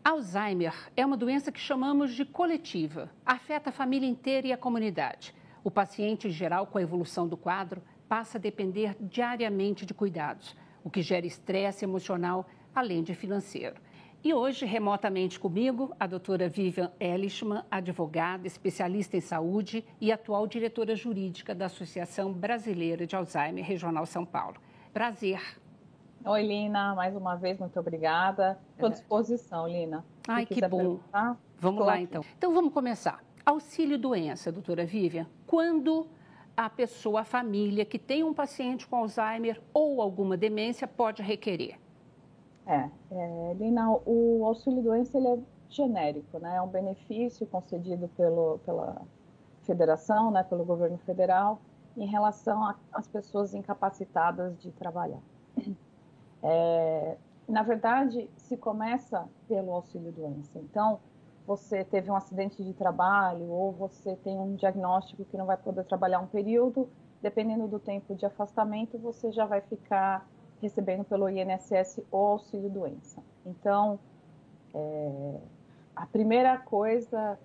Alzheimer é uma doença que chamamos de coletiva. Afeta a família inteira e a comunidade. O paciente, em geral, com a evolução do quadro, passa a depender diariamente de cuidados, o que gera estresse emocional, além de financeiro. E hoje, remotamente comigo, a doutora Vivian Elishman, advogada, especialista em saúde e atual diretora jurídica da Associação Brasileira de Alzheimer Regional São Paulo. Prazer. Oi, Lina, mais uma vez, muito obrigada. Estou à disposição, Lina. Ai, que bom. Vamos lá, então. Então, vamos começar. Auxílio-doença, doutora Vivian. Quando a pessoa, a família que tem um paciente com Alzheimer ou alguma demência pode requerer? Lina, o auxílio-doença ele é genérico, né? É um benefício concedido pela federação, né? Pelo governo federal, em relação às pessoas incapacitadas de trabalhar. Na verdade, se começa pelo auxílio-doença. Então, você teve um acidente de trabalho ou você tem um diagnóstico que não vai poder trabalhar um período, dependendo do tempo de afastamento, você já vai ficar recebendo pelo INSS o auxílio-doença. Então, a primeira coisa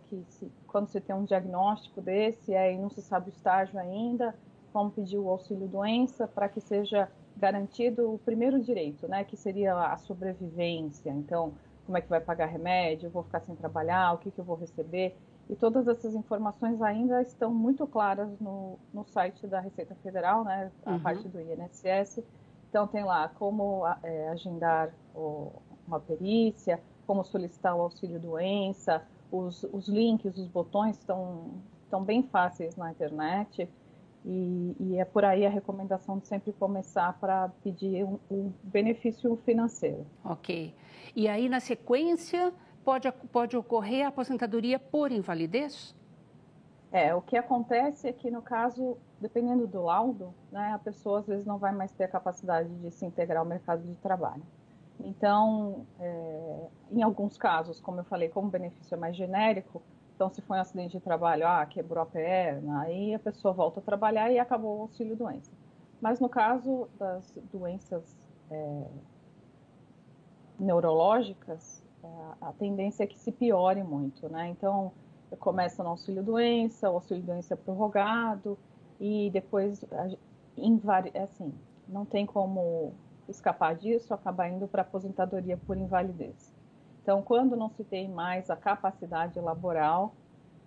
quando você tem um diagnóstico desse, e não se sabe o estágio ainda, vamos pedir o auxílio-doença para que seja garantido o primeiro direito, né, que seria a sobrevivência. Então, como é que vai pagar remédio, eu vou ficar sem trabalhar, o que eu vou receber. E todas essas informações ainda estão muito claras no site da Receita Federal, né, a parte do INSS. Então, tem lá como agendar uma perícia, como solicitar o auxílio-doença, os links, os botões estão bem fáceis na internet. E é por aí a recomendação de sempre começar para pedir um benefício financeiro. Ok. E aí, na sequência, pode ocorrer a aposentadoria por invalidez? O que acontece é que, no caso, dependendo do laudo, né, a pessoa às vezes não vai mais ter a capacidade de se integrar ao mercado de trabalho. Então, em alguns casos, como eu falei, como o benefício é mais genérico, então, se foi um acidente de trabalho, quebrou a perna, aí a pessoa volta a trabalhar e acabou o auxílio-doença. Mas no caso das doenças neurológicas, a tendência é que se piore muito, né? Então, começa no auxílio-doença, o auxílio-doença é prorrogado e depois, não tem como escapar disso, acabar indo para aposentadoria por invalidez. Então, quando não se tem mais a capacidade laboral,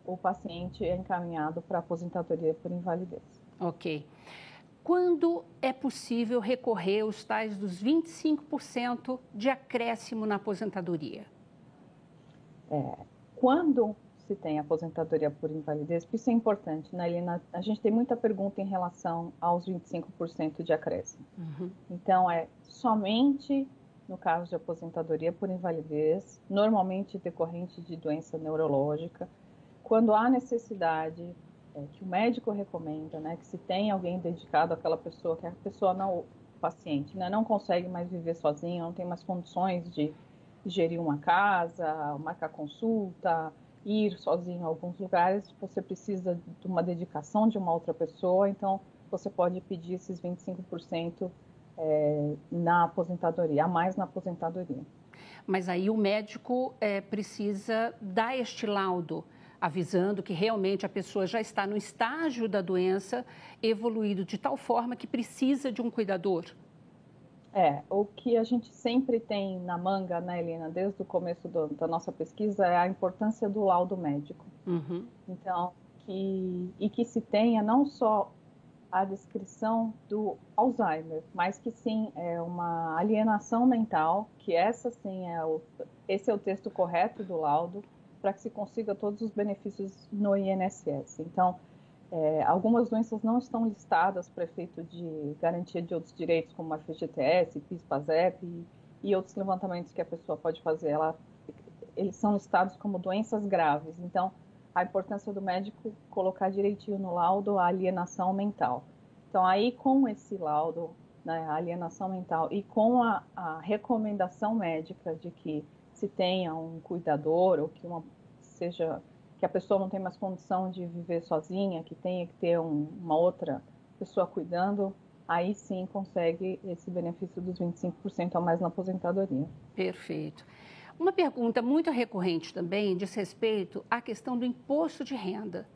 o paciente é encaminhado para aposentadoria por invalidez. Ok. Quando é possível recorrer aos tais dos 25% de acréscimo na aposentadoria? Quando se tem aposentadoria por invalidez, isso é importante, né, Helena? A gente tem muita pergunta em relação aos 25% de acréscimo. Então, somente no caso de aposentadoria por invalidez, normalmente decorrente de doença neurológica, quando há necessidade, que o médico recomenda, né, que se tem alguém dedicado àquela pessoa, que a pessoa o paciente, né, não consegue mais viver sozinho, não tem mais condições de gerir uma casa, marcar consulta, ir sozinho em alguns lugares, você precisa de uma dedicação de uma outra pessoa, então você pode pedir esses 25% na aposentadoria, a mais na aposentadoria. Mas aí o médico precisa dar este laudo, avisando que realmente a pessoa já está no estágio da doença evoluído de tal forma que precisa de um cuidador. O que a gente sempre tem na manga, né, Helena, desde o começo da nossa pesquisa, é a importância do laudo médico. Então, que se tenha não só a descrição do Alzheimer, mas que sim é uma alienação mental, que essa sim esse é o texto correto do laudo, para que se consiga todos os benefícios no INSS. Então, algumas doenças não estão listadas para efeito de garantia de outros direitos, como a FGTS, PIS, PASEP e outros levantamentos que a pessoa pode fazer. Eles são listados como doenças graves. Então, a importância do médico colocar direitinho no laudo a alienação mental. Então, aí com esse laudo, né, a alienação mental, e com a recomendação médica de que se tenha um cuidador, ou que a pessoa não tem mais condição de viver sozinha, que tenha que ter uma outra pessoa cuidando, aí sim consegue esse benefício dos 25% a mais na aposentadoria. Perfeito. Uma pergunta muito recorrente também diz respeito à questão do imposto de renda.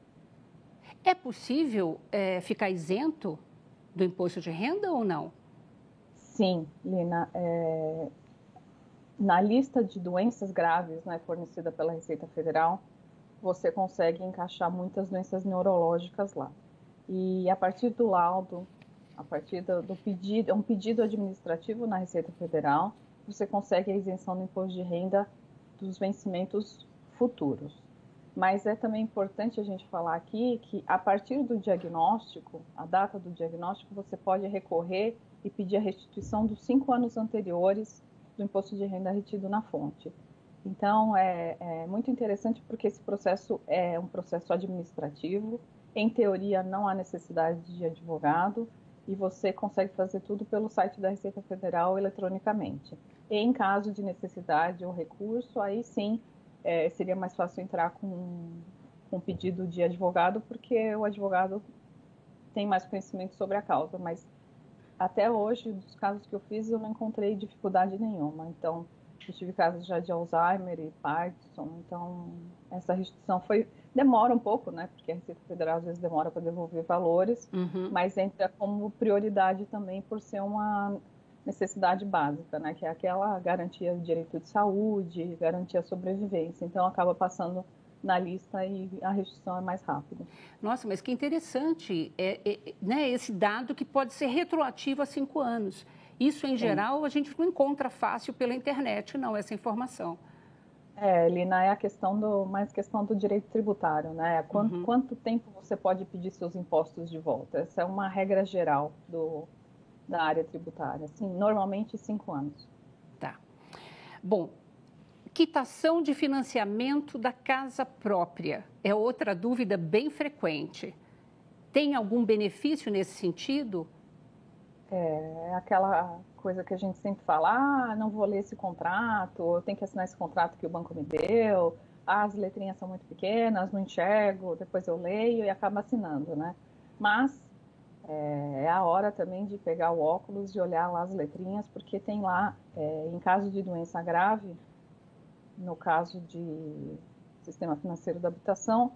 É possível ficar isento do imposto de renda ou não? Sim, Lina. Na lista de doenças graves, né, fornecida pela Receita Federal, você consegue encaixar muitas doenças neurológicas lá. E a partir do laudo, a partir do pedido, é um pedido administrativo na Receita Federal, você consegue a isenção do imposto de renda dos vencimentos futuros. Mas é também importante a gente falar aqui que a partir do diagnóstico, a data do diagnóstico, você pode recorrer e pedir a restituição dos 5 anos anteriores do imposto de renda retido na fonte. Então, é muito interessante porque esse processo é um processo administrativo. Em teoria, não há necessidade de advogado e você consegue fazer tudo pelo site da Receita Federal eletronicamente. E em caso de necessidade ou recurso, aí sim, seria mais fácil entrar com um pedido de advogado, porque o advogado tem mais conhecimento sobre a causa, mas até hoje, dos casos que eu fiz, eu não encontrei dificuldade nenhuma. Então, eu tive casos já de Alzheimer e Parkinson, então essa restituição demora um pouco, né? Porque a Receita Federal às vezes demora para devolver valores, mas entra como prioridade também por ser uma necessidade básica, né? Que é aquela garantia de direito de saúde, garantia de sobrevivência. Então, acaba passando na lista e a restituição é mais rápida. Nossa, mas que interessante, né, esse dado que pode ser retroativo a 5 anos. Isso, em geral, a gente não encontra fácil pela internet, não, essa informação. Lina, é mais questão do direito tributário, né? Quanto tempo você pode pedir seus impostos de volta? Essa é uma regra geral da área tributária. Assim, normalmente 5 anos. Tá. Bom, quitação de financiamento da casa própria é outra dúvida bem frequente. Tem algum benefício nesse sentido? É aquela coisa que a gente sempre fala, não vou ler esse contrato, eu tenho que assinar esse contrato que o banco me deu, as letrinhas são muito pequenas, não enxergo, depois eu leio e acabo assinando, né? Mas é a hora também de pegar o óculos e olhar lá as letrinhas, porque tem lá, em caso de doença grave, no caso de sistema financeiro da habitação,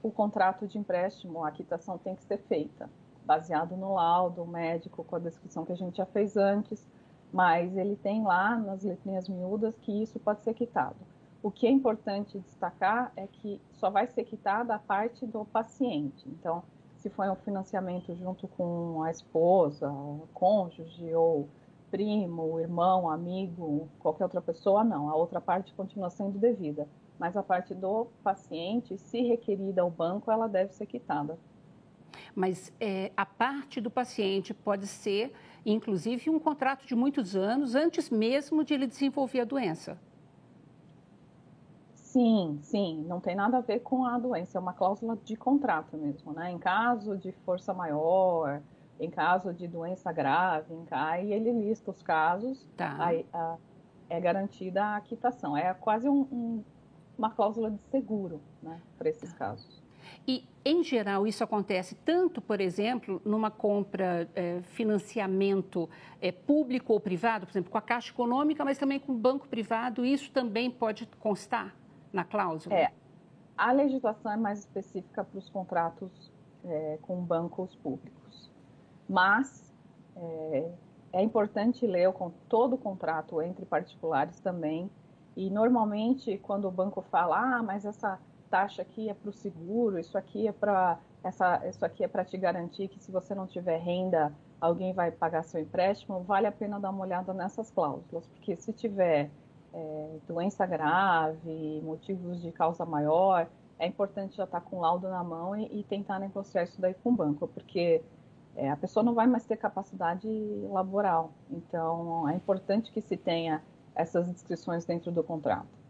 o contrato de empréstimo, a quitação tem que ser feita, baseado no laudo médico, com a descrição que a gente já fez antes, mas ele tem lá nas letrinhas miúdas que isso pode ser quitado. O que é importante destacar é que só vai ser quitada a parte do paciente. Então, se for um financiamento junto com a esposa, cônjuge ou primo, irmão, amigo, qualquer outra pessoa, não. A outra parte continua sendo devida. Mas a parte do paciente, se requerida ao banco, ela deve ser quitada. Mas a parte do paciente pode ser, inclusive, um contrato de muitos anos, antes mesmo de ele desenvolver a doença. Sim, sim, não tem nada a ver com a doença, é uma cláusula de contrato mesmo, né? Em caso de força maior, em caso de doença grave, aí ele lista os casos, aí é garantida a quitação. É quase uma cláusula de seguro, né, para esses casos. E, em geral, isso acontece tanto, por exemplo, numa compra, financiamento público ou privado, por exemplo, com a Caixa Econômica, mas também com o banco privado, isso também pode constar na cláusula? A legislação é mais específica para os contratos com bancos públicos, mas é importante ler todo o contrato entre particulares também, e normalmente quando o banco fala, mas essa taxa aqui é para o seguro, isso aqui é para te garantir que se você não tiver renda, alguém vai pagar seu empréstimo, vale a pena dar uma olhada nessas cláusulas, porque se tiver doença grave, motivos de causa maior, é importante já estar com o laudo na mão e tentar negociar isso daí com o banco, porque a pessoa não vai mais ter capacidade laboral. Então, é importante que se tenha essas descrições dentro do contrato.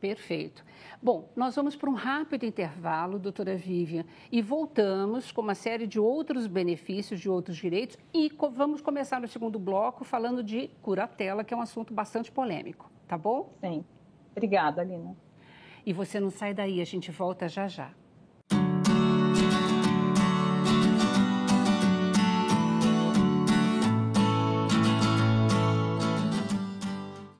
Perfeito. Bom, nós vamos para um rápido intervalo, doutora Vivian, e voltamos com uma série de outros benefícios, de outros direitos, e vamos começar no segundo bloco falando de curatela, que é um assunto bastante polêmico, tá bom? Sim. Obrigada, Lina. E você não sai daí, a gente volta já já.